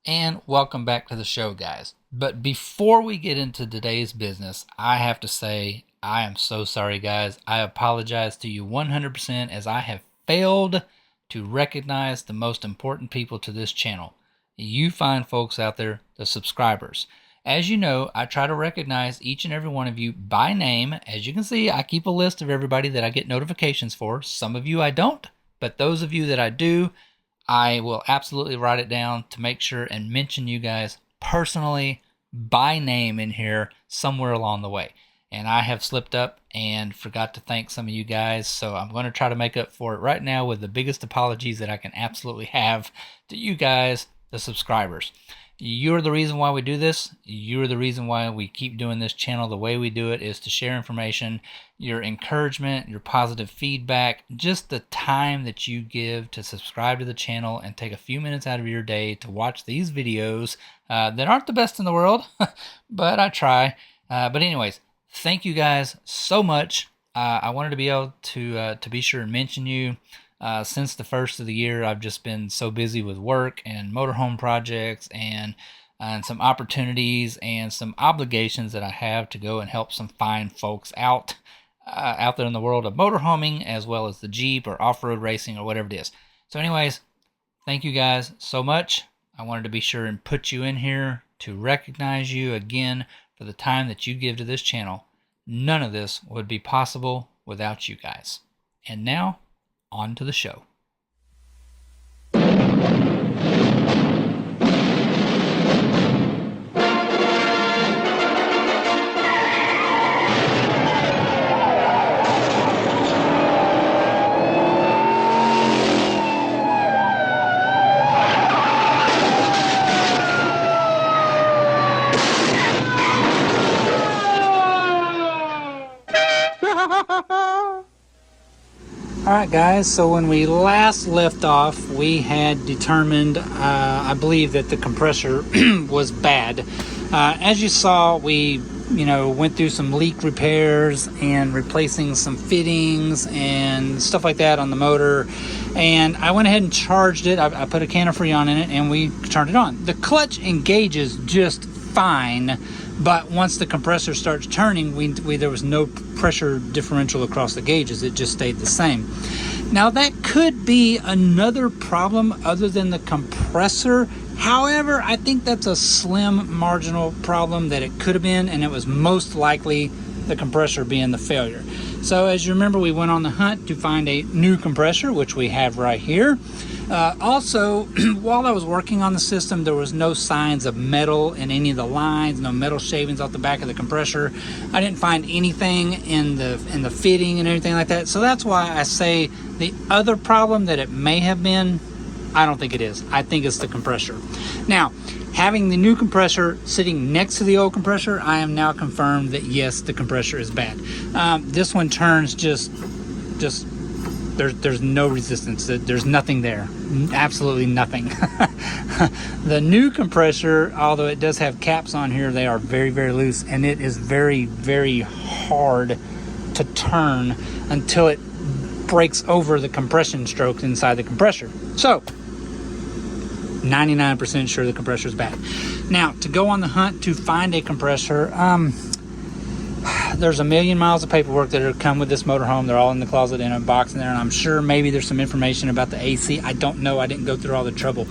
And welcome back to the show, guys. But before we get into today's business, I have to say I am so sorry, guys. I apologize to you 100% as I have failed to recognize the most important people to this channel. You fine folks out there, the subscribers. As you know, I try to recognize each and every one of you by name. As you can see, I keep a list of everybody that I get notifications for. Some of you I don't, but those of you that I do, I will absolutely write it down to make sure and mention you guys personally by name in here somewhere along the way. And I have slipped up and forgot to thank some of you guys, so I'm going to try to make up for it right now with the biggest apologies that I can absolutely have to you guys, the subscribers. You're the reason why we do this. You're the reason why we keep doing this channel the way we do it, is to share information, your encouragement, your positive feedback, just the time that you give to subscribe to the channel and take a few minutes out of your day to watch these videos that aren't the best in the world, but I try. But anyways, thank you guys so much. I wanted to be able to be sure and mention you. Since the first of the year, I've just been so busy with work and motorhome projects and some opportunities and some obligations that I have to go and help some fine folks out there in the world of motorhoming, as well as the Jeep or off-road racing or whatever it is. So anyways, thank you guys so much. I wanted to be sure and put you in here to recognize you again for the time that you give to this channel. None of this would be possible without you guys. And now, on to the show. Alright guys, so when we last left off, we had determined, I believe, that the compressor was bad. As you saw, we went through some leak repairs and replacing some fittings and stuff like that on the motor. And I went ahead and charged it. I put a can of Freon in it and we turned it on. The clutch engages just fine, but once the compressor starts turning, there was no pressure differential across the gauges. It just stayed the same. Now that could be another problem other than the compressor. However, I think that's a slim marginal problem that it could have been, and it was most likely the compressor being the failure. So as you remember, we went on the hunt to find a new compressor, which we have right here. Also, while I was working on the system, there was no signs of metal in any of the lines, no metal shavings off the back of the compressor. I didn't find anything in the fitting and everything like that. So that's why I say the other problem that it may have been, I don't think it is. I think it's the compressor. Now, having the new compressor sitting next to the old compressor, I am now confirmed that yes, the compressor is bad. This one turns just there's no resistance. There's nothing there. Absolutely nothing. The new compressor, although it does have caps on here, they are very, very loose, and it is very, very hard to turn until it breaks over the compression strokes inside the compressor. So 99% sure the compressor is bad. Now, to go on the hunt to find a compressor, there's a million miles of paperwork that come with this motorhome. They're all in the closet in a box in there, and I'm sure maybe there's some information about the AC. I don't know. I didn't go through all the trouble.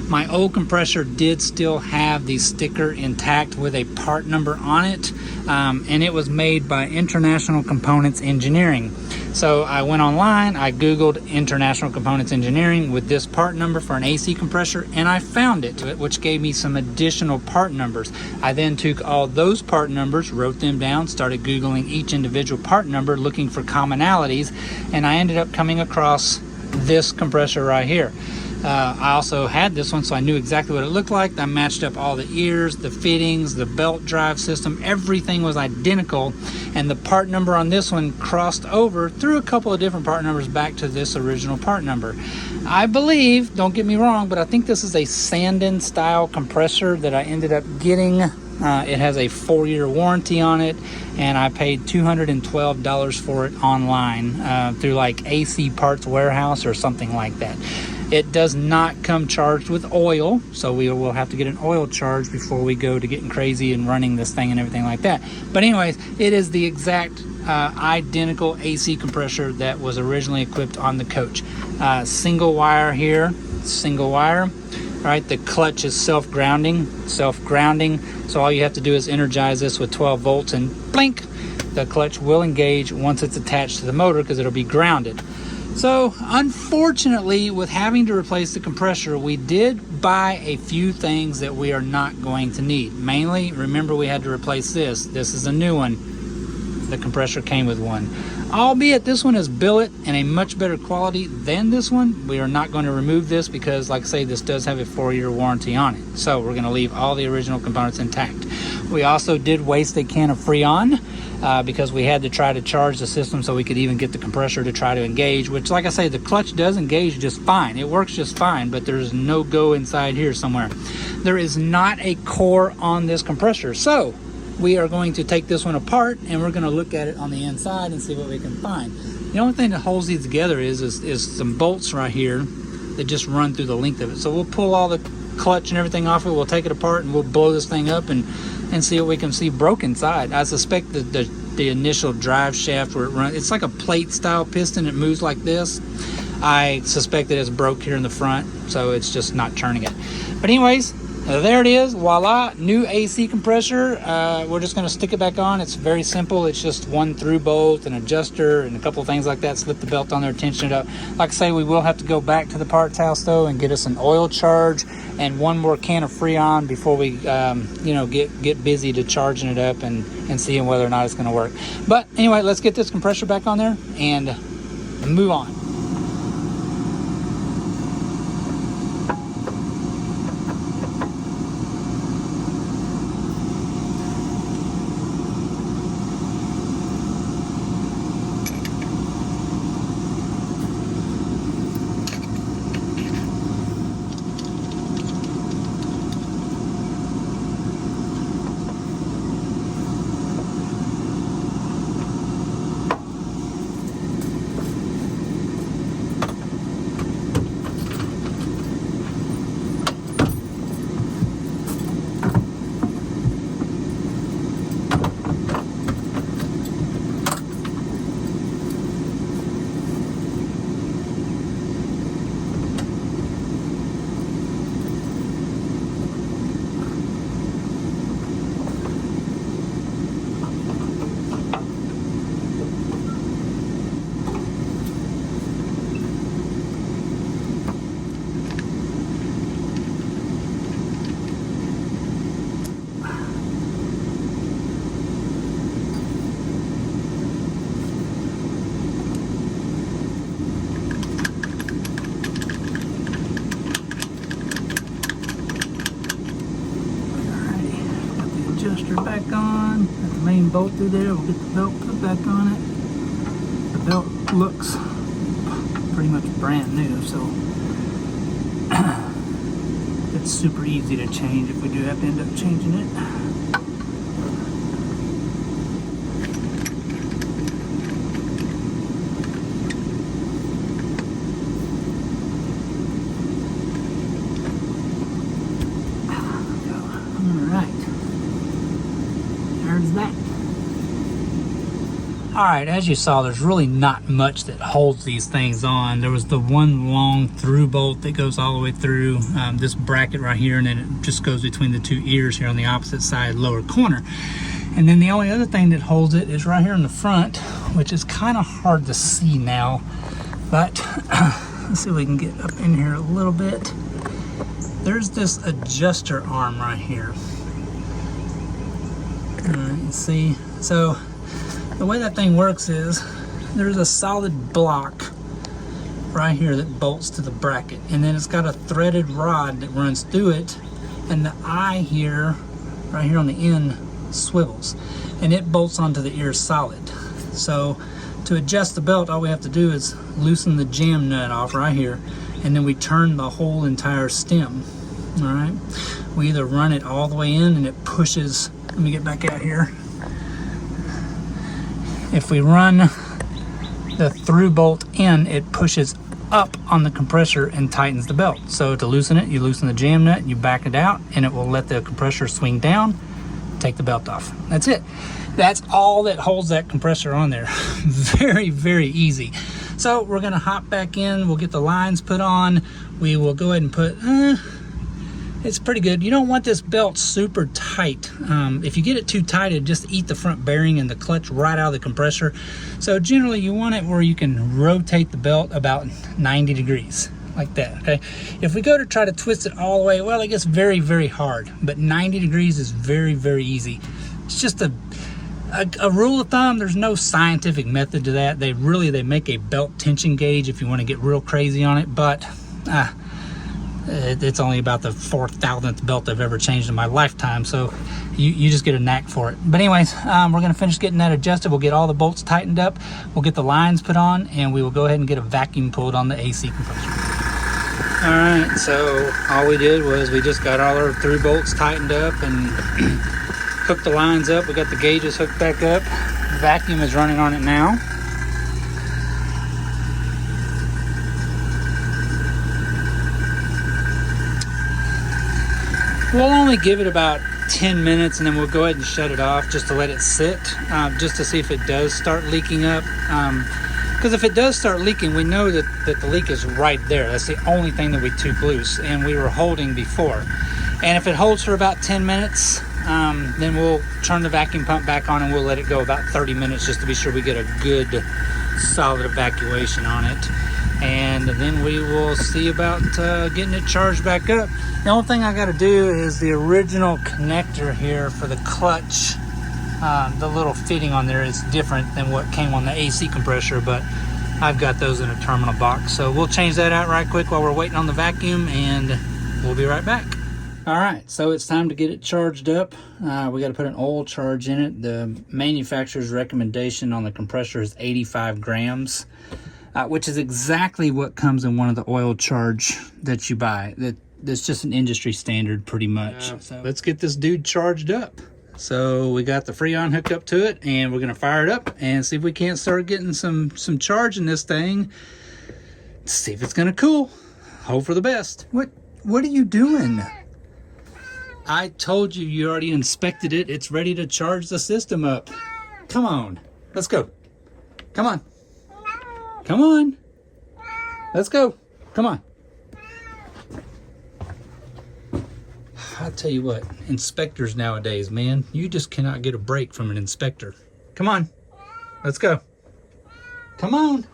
My old compressor did still have the sticker intact with a part number on it, and it was made by International Components Engineering. So I went online, I Googled International Components Engineering with this part number for an AC compressor, and I found it, which gave me some additional part numbers. I then took all those part numbers, wrote them down, started Googling each individual part number, looking for commonalities, and I ended up coming across this compressor right here. I also had this one, so I knew exactly what it looked like. I matched up all the ears, the fittings, the belt drive system. Everything was identical, and the part number on this one crossed over through a couple of different part numbers back to this original part number. I believe, don't get me wrong, but I think this is a Sandin style compressor that I ended up getting. It has a 4-year warranty on it, and I paid $212 for it online through like AC Parts Warehouse or something like that. It does not come charged with oil, so we will have to get an oil charge before we go to getting crazy and running this thing and everything like that. But anyways, it is the exact identical AC compressor that was originally equipped on the coach. Single wire here, single wire. All right, the clutch is self-grounding, so all you have to do is energize this with 12 volts and blink, the clutch will engage once it's attached to the motor because it'll be grounded. So unfortunately, with having to replace the compressor, we did buy a few things that we are not going to need. Mainly, remember, we had to replace this. This is a new one. The compressor came with one. Albeit this one is billet and a much better quality than this one. We are not going to remove this because, like I say, this does have a 4-year warranty on it. So we're going to leave all the original components intact. We also did waste a can of Freon because we had to try to charge the system so we could even get the compressor to try to engage, which, like I say, the clutch does engage just fine. It works just fine, but there's no go inside here somewhere. There is not a core on this compressor. So we are going to take this one apart and we're going to look at it on the inside and see what we can find. The only thing that holds these together is some bolts right here that just run through the length of it. So we'll pull all the clutch and everything off it. We'll take it apart and we'll blow this thing up and see what we can see broke inside. I suspect that the initial drive shaft where it runs, it's like a plate style piston. It moves like this. I suspect that it's broke here in the front, so it's just not turning it. But anyways, there it is. Voila, new AC compressor. We're just going to stick it back on. It's very simple. It's just one through bolt, an adjuster, and a couple of things like that. Slip the belt on there, tension it up. Like I say, we will have to go back to the parts house though and get us an oil charge and one more can of Freon before we get busy to charging it up and seeing whether or not it's going to work. But anyway, let's get this compressor back on there and move on. Back on, got the main bolt through there. We'll get the belt put back on it. The belt looks pretty much brand new, so it's super easy to change if we do have to end up changing it. Alright, as you saw, there's really not much that holds these things on. There was the one long through bolt that goes all the way through this bracket right here, and then it just goes between the two ears here on the opposite side lower corner. And then the only other thing that holds it is right here in the front, which is kind of hard to see now, but let's see if we can get up in here a little bit. There's this adjuster arm right here. Alright, you see? So the way that thing works is there's a solid block right here that bolts to the bracket, and then it's got a threaded rod that runs through it, and the eye here, right here on the end, swivels, and it bolts onto the ear solid. So to adjust the belt, all we have to do is loosen the jam nut off right here, and then we turn the whole entire stem. All right, we either run it all the way in and it pushes. Let me get back out here. If we run the through bolt in, it pushes up on the compressor and tightens the belt. So to loosen it, you loosen the jam nut, you back it out, and it will let the compressor swing down, take the belt off. That's it. That's all that holds that compressor on there. Very, very easy. So we're gonna hop back in, we'll get the lines put on, we will go ahead and put, it's pretty good. You don't want this belt super tight. If you get it too tight, it just eat the front bearing and the clutch right out of the compressor. So generally you want it where you can rotate the belt about 90 degrees, like that, okay? If we go to try to twist it all the way, well, it gets very, very hard, but 90 degrees is very, very easy. It's just a rule of thumb. There's no scientific method to that. They make a belt tension gauge if you want to get real crazy on it, but it's only about the 4,000th belt I've ever changed in my lifetime, so you just get a knack for it. But anyways, we're going to finish getting that adjusted. We'll get all the bolts tightened up, we'll get the lines put on, and we will go ahead and get a vacuum pulled on the AC compressor. Alright, so all we did was we just got all our 3 bolts tightened up and hooked the lines up. We got the gauges hooked back up. The vacuum is running on it now. We'll only give it about 10 minutes and then we'll go ahead and shut it off just to let it sit, just to see if it does start leaking up. Because if it does start leaking, we know that the leak is right there. That's the only thing that we took loose and we were holding before. And if it holds for about 10 minutes, then we'll turn the vacuum pump back on and we'll let it go about 30 minutes just to be sure we get a good solid evacuation on it. And then we will see about getting it charged back up. The only thing I got to do is the original connector here for the clutch. The little fitting on there is different than what came on the AC compressor, but I've got those in a terminal box. So we'll change that out right quick while we're waiting on the vacuum, and we'll be right back. All right, so it's time to get it charged up. We got to put an oil charge in it. The manufacturer's recommendation on the compressor is 85 grams. Which is exactly what comes in one of the oil charge that you buy. That's just an industry standard pretty much. So let's get this dude charged up. So we got the Freon hooked up to it and we're gonna fire it up and see if we can't start getting some charge in this thing. See if it's gonna cool. Hope for the best. What are you doing? I told you, you already inspected it. It's ready to charge the system up. Come on, let's go. Come on. Come on. Let's go. Come on. I'll tell you what, inspectors nowadays, man, you just cannot get a break from an inspector. Come on. Let's go. Come on.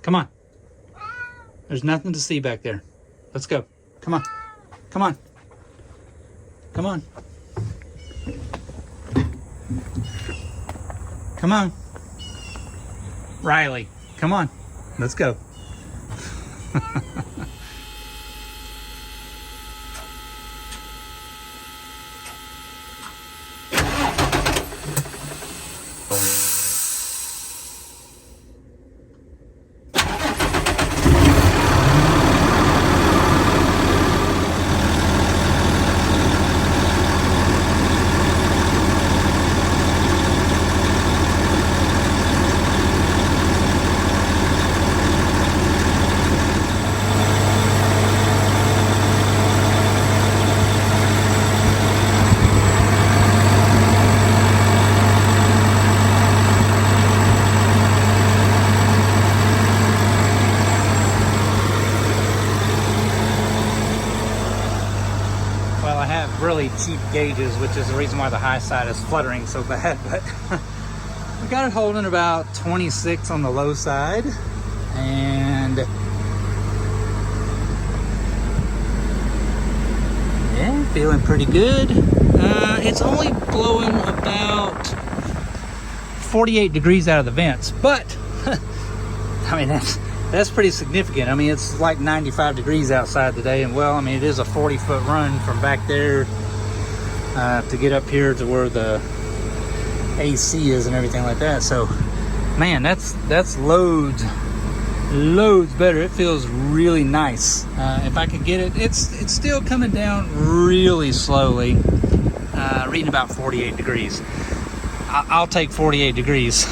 Come on. There's nothing to see back there. Let's go. Come on. Come on. Come on. Come on. Riley, come on, let's go. Really cheap gauges, which is the reason why the high side is fluttering so bad, but we got it holding about 26 on the low side, and yeah, feeling pretty good. It's only blowing about 48 degrees out of the vents, but I mean, that's pretty significant. I mean, it's like 95 degrees outside today, and well, I mean, it is a 40-foot run from back there to get up here to where the AC is and everything like that. So, man, that's loads better. It feels really nice. If I could get it, it's still coming down really slowly, reading about 48 degrees. I'll take 48 degrees.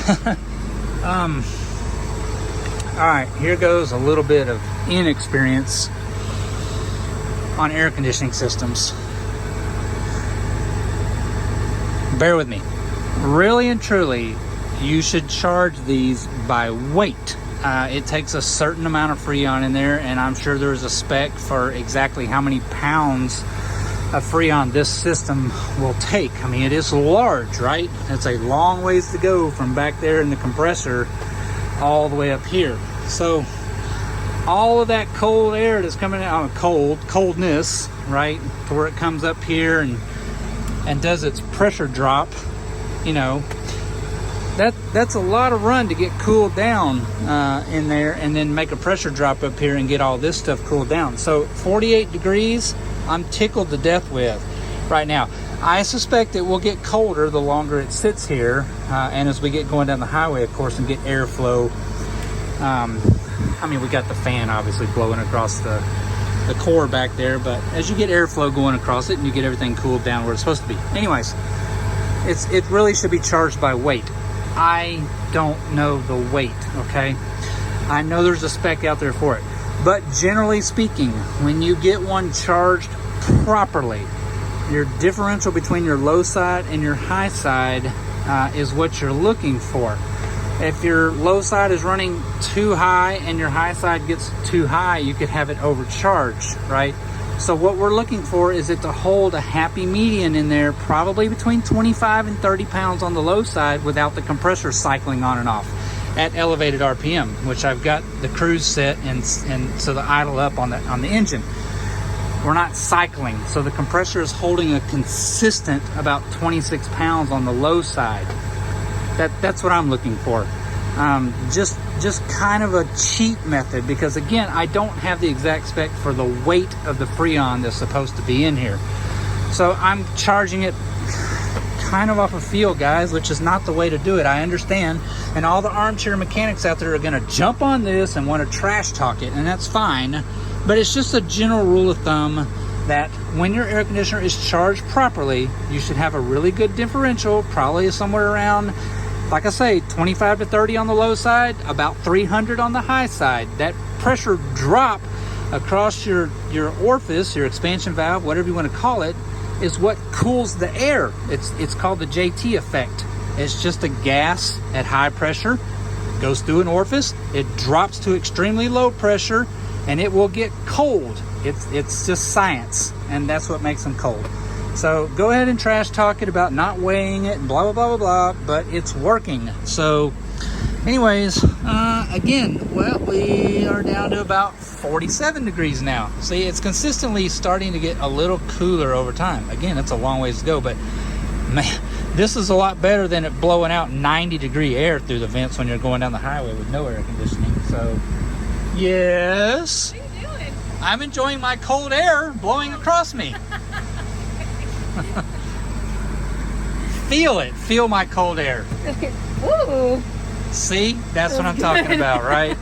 Alright, here goes a little bit of inexperience on air conditioning systems. Bear with me. Really and truly, you should charge these by weight. It takes a certain amount of Freon in there, and I'm sure there's a spec for exactly how many pounds of Freon this system will take. I mean, it is large, right? It's a long ways to go from back there in the compressor all the way up here. So all of that cold air that's coming out, coldness, right, to where it comes up here and does its pressure drop, you know, that's a lot of run to get cooled down in there, and then make a pressure drop up here and get all this stuff cooled down. So 48 degrees, I'm tickled to death with right now. I suspect it will get colder the longer it sits here, and as we get going down the highway, of course, and get airflow. I mean, we got the fan obviously blowing across the core back there, but as you get airflow going across it and you get everything cooled down where it's supposed to be. Anyways, it really should be charged by weight. I don't know the weight, okay? I know there's a spec out there for it, but generally speaking, when you get one charged properly, your differential between your low side and your high side is what you're looking for. If your low side is running too high and your high side gets too high, you could have it overcharged, right? So what we're looking for is it to hold a happy median in there, probably between 25 and 30 pounds on the low side without the compressor cycling on and off at elevated RPM, which I've got the cruise set and so the idle up on the engine. We're not cycling, so the compressor is holding a consistent about 26 pounds on the low side. That's what I'm looking for. Just kind of a cheap method, because again, I don't have the exact spec for the weight of the Freon that's supposed to be in here. So I'm charging it kind of off of feel, guys, which is not the way to do it. I understand. And all the armchair mechanics out there are going to jump on this and want to trash talk it, and that's fine. But it's just a general rule of thumb that when your air conditioner is charged properly, you should have a really good differential, probably somewhere around, like I say, 25 to 30 on the low side, about 300 on the high side. That pressure drop across your orifice, your expansion valve, whatever you want to call it, is what cools the air. It's called the JT effect. It's just a gas at high pressure, goes through an orifice, it drops to extremely low pressure, and it will get cold. It's just science, and that's what makes them cold. So go ahead and trash talk it about not weighing it and blah, blah, blah, blah, blah, but it's working. So anyways, again, well, we are down to about 47 degrees now. See, it's consistently starting to get a little cooler over time. Again, it's a long ways to go, but man, this is a lot better than it blowing out 90-degree air through the vents when you're going down the highway with no air conditioning. So yes, what are you doing? I'm enjoying my cold air blowing across me. Feel it. Feel my cold air. Ooh. See? That's what I'm talking about, right?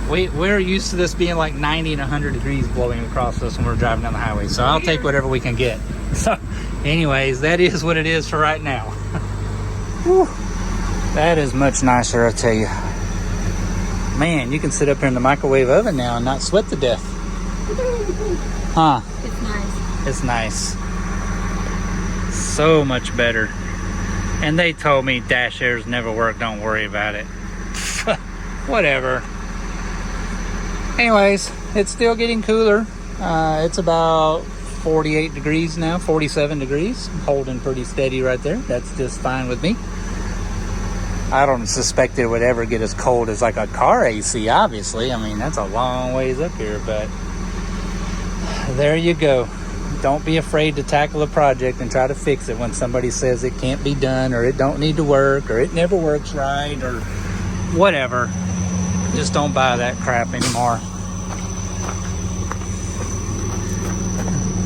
We're used to this being like 90 and 100 degrees blowing across us when we're driving down the highway. So I'll take whatever we can get. So anyways, that is what it is for right now. Whew. That is much nicer, I tell you. Man, you can sit up here in the microwave oven now and not sweat to death. Huh? It's nice. It's nice. So much better. And they told me dash airs never work, don't worry about it. Whatever. Anyways, it's still getting cooler. It's about 48 degrees now, 47 degrees. Holding pretty steady right there. That's just fine with me. I don't suspect it would ever get as cold as like a car AC, obviously. I mean, that's a long ways up here, but there you go. Don't be afraid to tackle a project and try to fix it when somebody says it can't be done, or it don't need to work, or it never works right, or whatever. Just don't buy that crap anymore.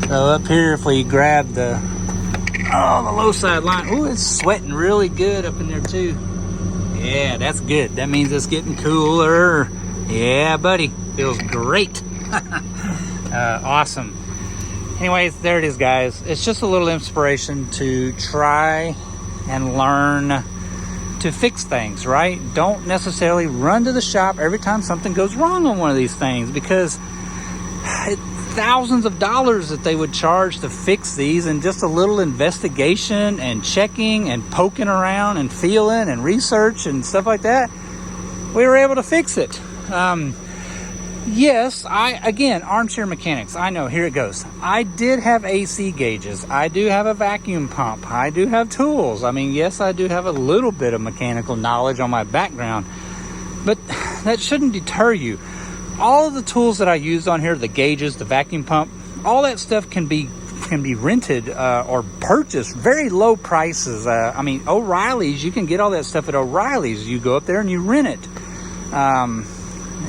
So up here, if we grab the low side line, ooh, it's sweating really good up in there too. Yeah, that's good. That means it's getting cooler. Yeah, buddy, feels great. Awesome. Anyways, there it is, guys. It's just a little inspiration to try and learn to fix things, right? Don't necessarily run to the shop every time something goes wrong on one of these things, because thousands of dollars that they would charge to fix these, and just a little investigation and checking and poking around and feeling and research and stuff like that, we were able to fix it. Yes, again, armchair mechanics, I know, here it goes. I did have AC gauges. I do have a vacuum pump. I do have tools. I mean, yes, I do have a little bit of mechanical knowledge on my background, but that shouldn't deter you. All of the tools that I used on here, the gauges, the vacuum pump, all that stuff can be rented or purchased, very low prices. I mean, O'Reilly's, you can get all that stuff at O'Reilly's. You go up there and you rent it.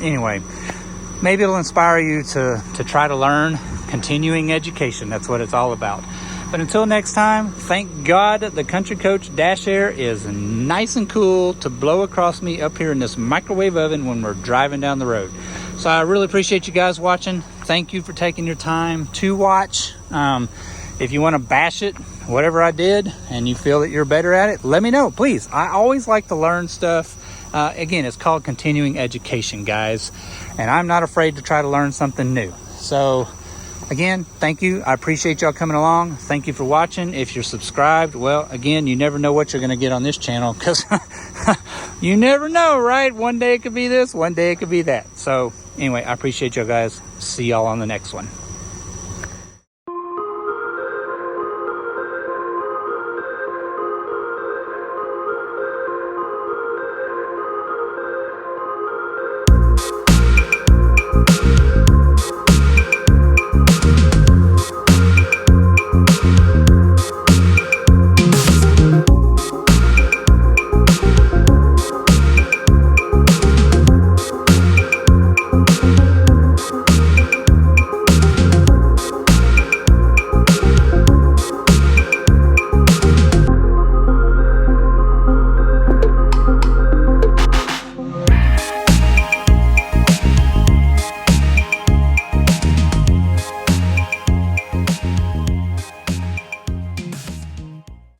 Anyway, maybe it'll inspire you to try to learn. Continuing education, that's what it's all about. But until next time, thank God the Country Coach Dash Air is nice and cool to blow across me up here in this microwave oven when we're driving down the road. So I really appreciate you guys watching. Thank you for taking your time to watch. If you want to bash it, whatever I did, and you feel that you're better at it, let me know, please. I always like to learn stuff. Again, it's called continuing education, guys. And I'm not afraid to try to learn something new. So again, thank you. I appreciate y'all coming along. Thank you for watching. If you're subscribed, well, again, you never know what you're going to get on this channel, because you never know, right? One day it could be this, one day it could be that. So anyway, I appreciate y'all guys. See y'all on the next one.